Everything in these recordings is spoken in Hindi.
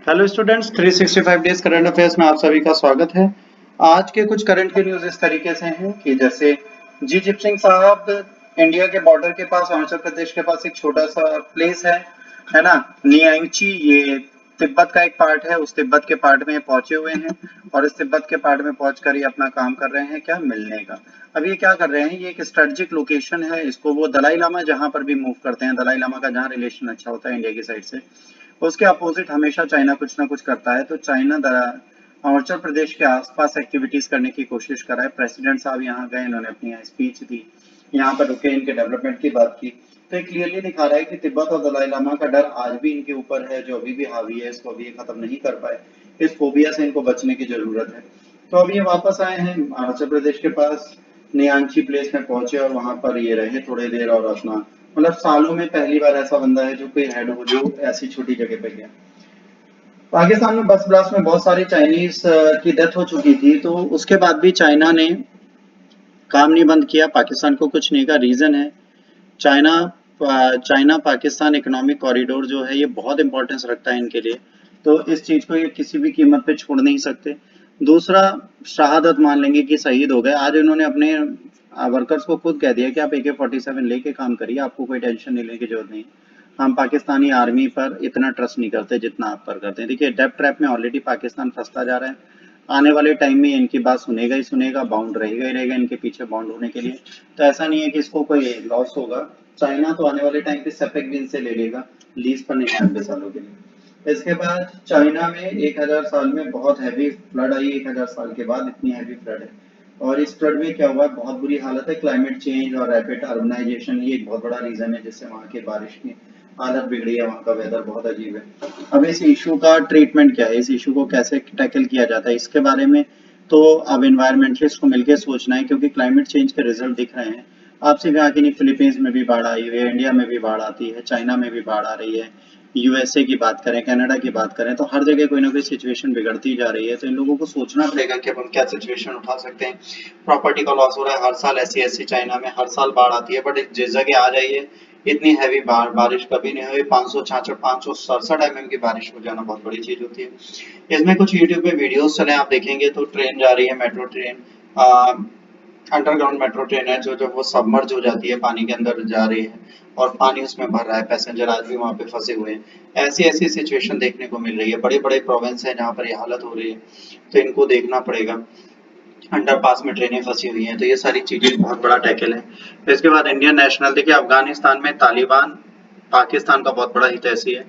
Hello students, 365 days current affairs में आप सभी का स्वागत है। आज के कुछ करंट के न्यूज इस तरीके से हैं कि जैसे जी जिप सिंह साहब इंडिया के बॉर्डर के पास अरुणाचल प्रदेश के पास एक छोटा सा प्लेस है ना, नियांगची। ये तिब्बत का एक पार्ट है, उस तिब्बत के पार्ट में पहुंचे हुए हैं और इस तिब्बत के पार्ट में पहुंचकर ये अपना काम कर रहे हैं, क्या मिलने का। अब ये क्या कर रहे हैं, ये एक स्ट्रेटेजिक लोकेशन है, इसको वो दलाई लामा जहां पर भी मूव करते हैं, दलाई लामा का जहां रिलेशन अच्छा होता है इंडिया की साइड से, उसके अपोजिट हमेशा चाइना कुछ ना कुछ करता है। तो चाइना अरुणाचल प्रदेश के आसपास एक्टिविटीज करने की कोशिश कर रहा है। प्रेसिडेंट साहब यहाँ गए, इन्होंने अपनी स्पीच दी, यहाँ पर रुके, इनके डेवलपमेंट की बात की। तो ये क्लियरली दिखा रहा है कि तिब्बत और दलाई लामा का डर आज भी इनके ऊपर है, जो अभी भी हावी है, इसको अभी ये खत्म नहीं कर पाए। इस फोबिया से इनको बचने की जरूरत है। तो अभी ये वापस आए हैं अरुणाचल प्रदेश के पास, नियांची प्लेस में पहुंचे और वहां पर ये रहे थोड़ी देर और अपना, मतलब सालों में पहली बार ऐसा बंदा है जो कोई हेड हो जो ऐसी छोटी जगह पे गया। पाकिस्तान में बस ब्लास्ट में बहुत सारी चाइनीज की डेथ हो चुकी थी, तो उसके बाद भी चाइना ने काम नहीं बंद किया, पाकिस्तान को कुछ नहीं का रीजन है China. China Pakistan economic corridor जो है ये बहुत इंपॉर्टेंस रखता है इनके लिए, तो इस चीज को ये किसी भी कीमत पे छोड़ नहीं सकते। दूसरा, शहादत मान लेंगे कि शहीद हो गए। आज इन्होंने अपने वर्कर्स को खुद कह दिया कि आप AK-47 लेके काम करिए, आपको कोई टेंशन नहीं लेने की जरूरत नहीं। हम पाकिस्तानी आर्मी पर इतना ट्रस्ट नहीं करते जितना आप पर करते हैं। देखिए, डेप ट्रैप में ऑलरेडी पाकिस्तान फंसता जा रहा है, आने वाले टाइम में इनकी बात सुनेगा ही सुनेगा, बाउंड रहेगा ही रहेगा इनके पीछे बाउंड होने के लिए। तो ऐसा नहीं है कि इसको कोई लॉस होगा। चाइना तो आने वाले टाइम पे सेपेक भी इनसे ले लेगा लीज पर 99 सालों के लिए। इसके बाद चाइना में 1000 साल में बहुत हैवी फ्लड आई, 1000 साल के बाद इतनी हैवी फ्लड है। और इस फ्लड में क्या हुआ है, बहुत बुरी हालत है। क्लाइमेट चेंज और रैपिड अर्बनाइजेशन ये एक बहुत बड़ा रीजन है जिससे वहाँ की बारिश की हालत बिगड़ी है, वहाँ का वेदर बहुत अजीब है। अब इस इशू का ट्रीटमेंट क्या है, इस इशू को कैसे टैकल किया जाता है, इसके बारे में तो अब एनवायरमेंटलिस्ट को मिलकर सोचना है, क्योंकि क्लाइमेट चेंज के रिजल्ट दिख रहे हैं। आपसे कहा कि नहीं, फिलीपींस में भी बाढ़ आई हुई है, इंडिया में भी बाढ़ आती है, चाइना में भी बाढ़ आ रही है, USA की बात करें, कनाडा की बात करें, तो हर जगह कोई ना कोई सिचुएशन बिगड़ती जा रही है। तो इन लोगों को सोचना पड़ेगा कि अब हम क्या सिचुएशन उठा सकते हैं। प्रॉपर्टी का लॉस हो रहा है हर साल, ऐसी ऐसी चाइना में हर साल बाढ़ आती है, बट जिस जगह आ जाइए इतनी हैवी बारिश कभी नहीं हुई। 566 567 mm की बारिश हो जाना बहुत बड़ी चीज होती है। इसमें कुछ यूट्यूब पे वीडियोस चले, आप देखेंगे तो ट्रेन जा रही है, metro train, underground metro train है, जो जब वो सबमर्ज हो जाती है, पानी के अंदर जा रही है और पानी उसमें भर रहा है, पैसेंजर आज भी वहां पे फंसे हुए हैं। ऐसी ऐसी सिचुएशन देखने को मिल रही है। बड़े बड़े प्रोविंस है जहाँ पर ये हालत हो रही है, तो इनको देखना पड़ेगा। अंडर पास में ट्रेनें फंसी हुई हैं, तो ये सारी चीजें बहुत बड़ा टैकल है। इसके बाद इंडियन नेशनल, देखिए अफगानिस्तान में तालिबान पाकिस्तान का बहुत बड़ा हितैषी है,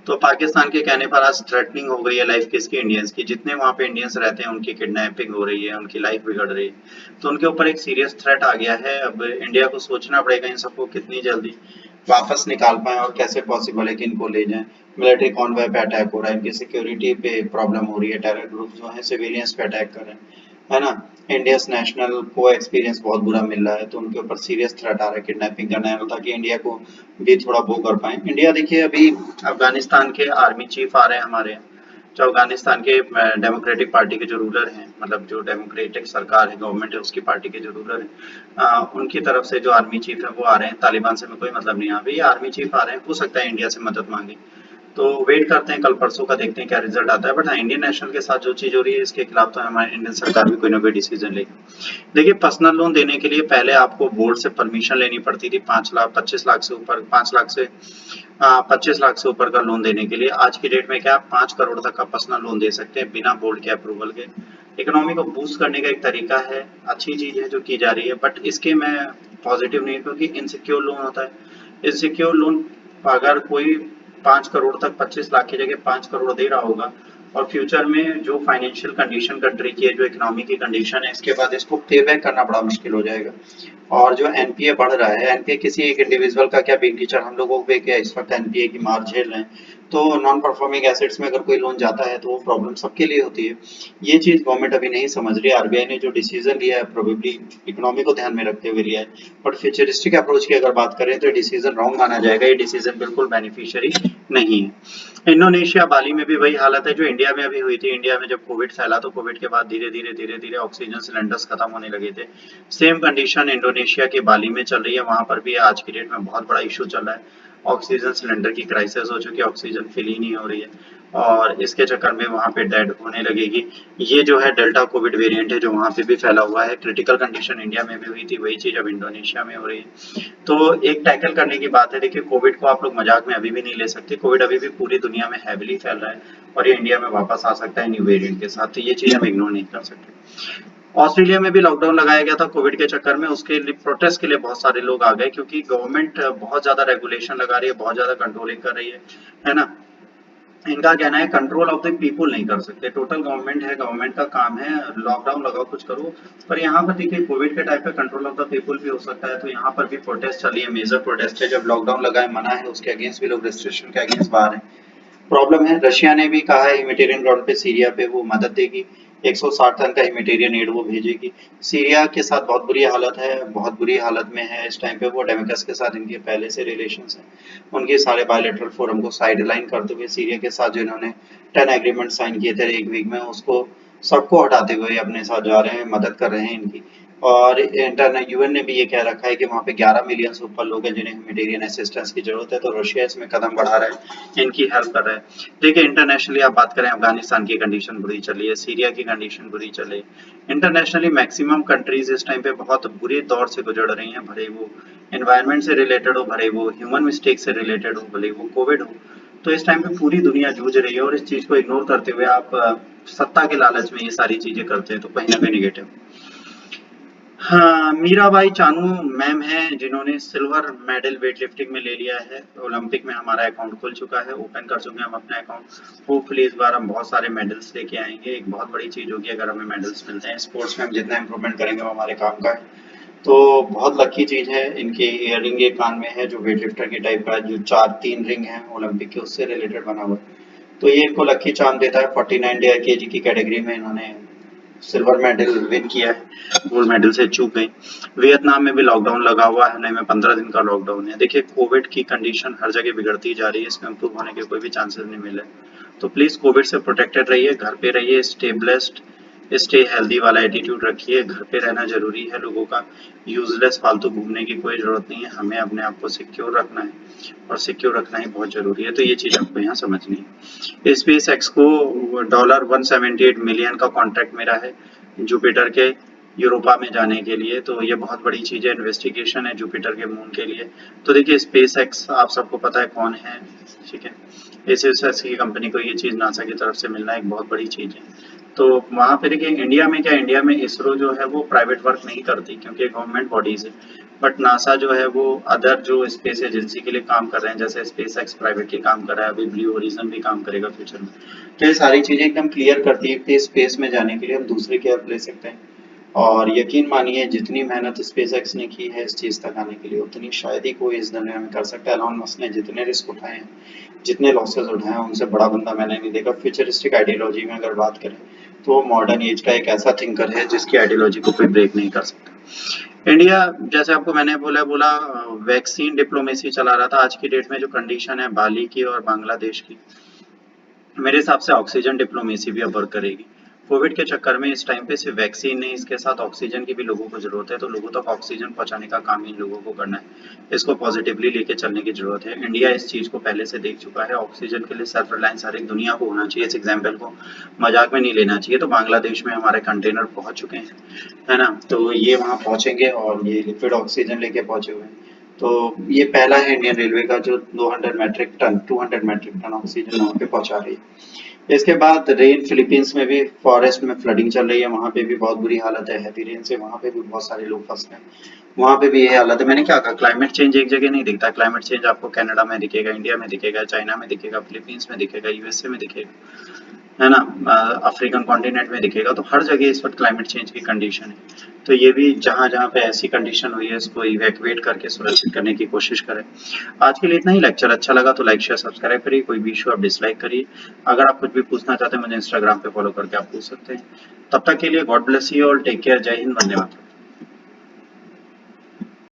तो पाकिस्तान के कहने पर आज थ्रेटनिंग हो गई है लाइफ किसकी, इंडियंस की। जितने वहां पे इंडियंस रहते हैं उनकी किडनैपिंग हो रही है, उनकी लाइफ बिगड़ रही है, तो उनके ऊपर एक सीरियस थ्रेट आ गया है। अब इंडिया को सोचना पड़ेगा इन सबको कितनी जल्दी वापस निकाल पाए और कैसे पॉसिबल है कि इनको ले जाएं। मिलिट्री कॉन्वॉय पे अटैक हो रहा है, इनकी सिक्योरिटी पे प्रॉब्लम हो रही है, टेरर ग्रुप जो है सिविलियंस पे अटैक कर रहे हैं, है ना। इंडियस नेशनल को एक्सपीरियंस बहुत बुरा मिल रहा है, तो उनके ऊपर सीरियस थ्रेट आ रहा है किडनैपिंग करना है, ताकि इंडिया को भी थोड़ा वो कर पाए। इंडिया देखिए अभी अफगानिस्तान के आर्मी चीफ आ रहे हैं हमारे यहाँ, जो अफगानिस्तान के डेमोक्रेटिक पार्टी के जो रूलर हैं, मतलब जो डेमोक्रेटिक सरकार है, गवर्नमेंट है, उसकी पार्टी के जो रूलर हैं, उनकी तरफ से जो आर्मी चीफ है वो आ रहे हैं। तालिबान से में कोई मतलब नहीं है, अभी आर्मी चीफ आ रहे हैं, हो सकता है इंडिया से मदद मांगे। तो वेट करते हैं कल परसों का, देखते हैं क्या रिजल्ट आता है। बट हाँ, इंडियन नेशनल के साथ जो चीज हो रही है इसके खिलाफ तो हमारी इंडियन सरकार भी कोई ना कोई डिसीजन लेगी। देखिए, पर्सनल लोन देने के लिए पहले आपको बोर्ड से परमिशन लेनी पड़ती थी, 5 लाख 25 लाख से ऊपर, 5 लाख से 25 लाख से ऊपर का लोन देने के लिए। आज की डेट में क्या आप 5 करोड़ तक का पर्सनल लोन दे सकते हैं बिना बोर्ड के अप्रूवल के। इकोनॉमी को बूस्ट करने का एक तरीका है, अच्छी चीज है जो की जा रही है, बट इसके मैं पॉजिटिव नहीं, क्योंकि इनसिक्योर लोन होता है। इनसिक्योर लोन अगर कोई 5 करोड़ तक 25 लाख की जगह 5 करोड़ दे रहा होगा, और फ्यूचर में जो फाइनेंशियल कंडीशन कंट्री की है, जो इकोनॉमी की कंडीशन है, इसके बाद इसको पे बैक करना बड़ा मुश्किल हो जाएगा। और जो एनपीए बढ़ रहा है, एनपीए किसी एक इंडिविजुअल का क्या, बिग टीचर हम लोगों पे क्या इस वक्त एनपीए की मार झेल रहे हैं, तो नॉन परफॉर्मिंग एसेट्स में अगर कोई लोन जाता है तो वो प्रॉब्लम सबके लिए होती है। ये चीज गवर्नमेंट अभी नहीं समझ रही है। आरबीआई ने जो डिसीजन लिया है प्रोबेबली इकोनॉमी को ध्यान में रखते हुए लिया है, बट फ्यूचरिस्टिक अप्रोच की अगर बात करें तो ये डिसीजन रॉन्ग माना जाएगा, ये डिसीजन बिल्कुल बेनिफिशियरी नहीं है। इंडोनेशिया बाली में भी वही हालत है जो इंडिया में अभी हुई थी। इंडिया में जब कोविड फैला तो कोविड के बाद धीरे धीरे ऑक्सीजन सिलेंडर्स खत्म होने लगे थे। सेम कंडीशन इंडोनेशिया के बाली में चल रही है, वहां पर भी आज की डेट में बहुत बड़ा इशू चल रहा है, ऑक्सीजन सिलेंडर की क्राइसिस हो चुकी है, ऑक्सीजन फिल ही नहीं हो रही है। और इसके चक्कर में वहाँ पे डेड होने लगेगी। ये जो है डेल्टा कोविड वेरिएंट है जो वहाँ पे भी फैला हुआ है। क्रिटिकल कंडीशन इंडिया में भी हुई थी, वही चीज अब इंडोनेशिया में हो रही है। तो एक टैकल करने की बात है। देखिए कोविड को आप लोग मजाक में अभी भी नहीं ले सकते। कोविड अभी भी पूरी दुनिया में हैविली फैल रहा है और ये इंडिया में वापस आ सकता है न्यू वेरिएंट के साथ। तो ये चीज हम इग्नोर नहीं कर सकते। ऑस्ट्रेलिया में भी लॉकडाउन लगाया गया था कोविड के चक्कर में। उसके लिए प्रोटेस्ट के लिए बहुत सारे लोग आ गए क्योंकि गवर्नमेंट बहुत ज्यादा रेगुलेशन लगा रही है, बहुत ज्यादा कंट्रोलिंग कर रही है ना। इनका कहना है कंट्रोल ऑफ द पीपुल नहीं कर सकते। टोटल गवर्नमेंट है, गवर्नमेंट का काम है लॉकडाउन लगाओ कुछ करो। पर यहाँ पर देखिए कोविड के टाइप पे कंट्रोल ऑफ द पीपुल भी हो सकता है। तो यहाँ पर भी प्रोटेस्ट चली है, मेजर प्रोटेस्ट है। जब लॉकडाउन लगाए मना है उसके अगेंस्ट भी लोग रेस्ट्रिक्शन के अगेंस्ट बाहर है। प्रॉब्लम है रशिया ने भी कहा है ह्यूमैनिटेरियन ग्राउंड पे सीरिया पे वो मदद देगी। 160 टन का ह्यूमैनिटेरियन एड वो भेजेगी। सीरिया के साथ बहुत बुरी हालत है, बहुत बुरी हालत में है इस टाइम पे वो। डेमेकस के साथ इनके पहले से रिलेशंस हैं। उनके सारे बायलैटरल फोरम को साइडलाइन करते हुए सीरिया के साथ जो इन्होंने 10 एग्रीमेंट साइन किए थे एक वीक में, उसको सबको हटाते हुए अपने साथ जा रहे हैं, मदद कर रहे हैं इनकी। और इंटरनेशनल यूएन ने भी ये कह रखा है कि वहाँ पे 11 मिलियन से ऊपर लोग हैं जिन्हें ह्यूमैनिटेरियन असिस्टेंस की जरूरत है। तो रशिया इसमें कदम बढ़ा रहा है, इनकी हेल्प कर रहा है। देखिए इंटरनेशनली आप बात करें, अफगानिस्तान की कंडीशन बुरी चल रही है, सीरिया की कंडीशन बुरी चल रही है। इंटरनेशनली मैक्सिमम कंट्रीज इस टाइम पे बहुत बुरे दौर से गुजर रही हैं, भले वो एनवायरनमेंट से रिलेटेड हो, भले वो ह्यूमन मिस्टेक से रिलेटेड हो, भले वो कोविड हो। तो इस टाइम पे पूरी दुनिया जूझ रही है और इस चीज को इग्नोर करते हुए आप सत्ता के लालच में ये सारी चीजें करते हैं तो कहीं ना कहीं निगेटिव। हाँ, मीराबाई चानू मैम हैं जिन्होंने सिल्वर मेडल वेट लिफ्टिंग में ले लिया है। ओलंपिक में हमारा अकाउंट खुल चुका है, ओपन कर चुके हैं हम अपना अकाउंट। होपफुली इस बार हम बहुत सारे मेडल्स लेके आएंगे। एक बहुत बड़ी चीज होगी अगर हमें मेडल्स मिलते हैं। स्पोर्ट्स में हम जितना इम्प्रूवमेंट करेंगे वो हमारे काम का है। तो बहुत लकी चीज है। इनके इयर रिंग एक कान में है जो वेट लिफ्टर के टाइप का है, जो 3 रिंग है ओलंपिक के उससे रिलेटेड बना हुआ है। तो ये इनको लकी चार्म देता है। 49 केजी की कैटेगरी में इन्होंने सिल्वर मेडल विन किया है, गोल्ड मेडल से चूक गई। वियतनाम में भी लॉकडाउन लगा हुआ है, में 15 दिन का लॉकडाउन है। देखिए कोविड की कंडीशन हर जगह बिगड़ती जा रही है, इसमें इम्प्रूव होने के कोई भी चांसेस नहीं मिले। तो प्लीज कोविड से प्रोटेक्टेड रहिए, घर पे रहिए, स्टे ब्लेस्ड, स्टे हेल्दी वाला एटीट्यूड रखिए। घर पे रहना जरूरी है लोगों का। यूजलेस फालतू घूमने की कोई जरूरत नहीं है। हमें अपने आप को सिक्योर रखना है और सिक्योर रखना ही बहुत जरूरी है। तो ये चीज आपको यहाँ समझनी है। स्पेस एक्स को $178 मिलियन का कॉन्ट्रैक्ट मिला है जुपिटर के यूरोपा में जाने के लिए। तो ये बहुत बड़ी चीज है, इन्वेस्टिगेशन है जुपिटर के मून के लिए। तो देखिए स्पेस एक्स आप सबको पता है कौन है, ठीक है। एसएस की कंपनी को ये चीज नासा की तरफ से मिलना एक बहुत बड़ी चीज है। तो वहां पे देखिए इंडिया में क्या, इंडिया में इसरो जो है वो प्राइवेट वर्क नहीं करती क्योंकि गवर्नमेंट बॉडीज है। बट नासा जो है वो अदर जो स्पेस एजेंसी के लिए काम कर रहे हैं, जैसे स्पेस एक्स प्राइवेटली काम कर रहा है, अभी ब्लू ओरिजन भी काम करेगा फ्यूचर में। तो ये सारी चीजें एकदम क्लियर करती है कि स्पेस में जाने के लिए हम दूसरे की हेल्प ले सकते हैं। और यकीन मानिए जितनी मेहनत स्पेस एक्स ने की है इस चीज तक आने के लिए, उतनी शायद ही कोई इस दुनिया में कर सकता है। एलॉन मस्क ने जितने रिस्क उठाए हैं, जितने लॉसेस उठाए हैं, उनसे बड़ा बंदा मैंने नहीं देखा। फ्यूचरिस्टिक आइडियोलॉजी में अगर बात करें तो वो मॉडर्न एज का एक ऐसा थिंकर है जिसकी आइडियोलॉजी को कोई ब्रेक नहीं कर सकता। इंडिया, जैसे आपको मैंने बोला वैक्सीन डिप्लोमेसी चला रहा था। आज की डेट में जो कंडीशन है बाली की और बांग्लादेश की, मेरे हिसाब से ऑक्सीजन डिप्लोमेसी भी अब वर्क करेगी। कोविड के चक्कर में इस टाइम पे सिर्फ वैक्सीन नहीं, इसके साथ ऑक्सीजन की भी लोगों को जरूरत है। तो लोगों तक ऑक्सीजन पहुंचाने का काम इन लोगों को करना है। इसको पॉजिटिवली लेके चलने की जरूरत है। इंडिया इस चीज को पहले से देख चुका है। ऑक्सीजन के लिए सेल्फ रिलायंस हर एक दुनिया को होना चाहिए। इस एग्जाम्पल को मजाक में नहीं लेना चाहिए। तो बांग्लादेश में हमारे कंटेनर पहुंच चुके हैं, है ना। तो ये वहां पहुंचेंगे और ये लिक्विड ऑक्सीजन लेके पहुंचे हुए हैं। तो ये पहला है इंडियन रेलवे का जो 200 मेट्रिक टन ऑक्सीजन वहां पे पहुंचा रही है। इसके बाद रेन, फिलीपींस में भी फॉरेस्ट में फ्लडिंग चल रही है, वहां पे भी बहुत बुरी हालत है। हैवी रेन से वहां पे भी बहुत सारे लोग फंस गए, वहां पे भी ये हालत है। मैंने क्या कहा, क्लाइमेट चेंज एक जगह नहीं दिखता। क्लाइमेट चेंज आपको कनाडा में दिखेगा, इंडिया में दिखेगा, चाइना में दिखेगा, फिलीपींस में दिखेगा, यूएसए में दिखेगा, है ना, अफ्रीकन कॉन्टिनेंट में दिखेगा। तो हर जगह इस वक्त क्लाइमेट चेंज की कंडीशन है। तो ये भी जहां जहां पे ऐसी कंडीशन हुई है इसको इवैक्यूएट करके सुरक्षित करने की कोशिश करें। आज के लिए इतना ही। लेक्चर अच्छा लगा तो लाइक शेयर सब्सक्राइब करिए। कोई भी इशू आप डिसलाइक करिए। अगर आप कुछ भी पूछना चाहते हैं मुझे इंस्टाग्राम पे फॉलो करके आप पूछ सकते हैं। तब तक के लिए God bless you all, take care, जय हिंद, वंदे मातरम।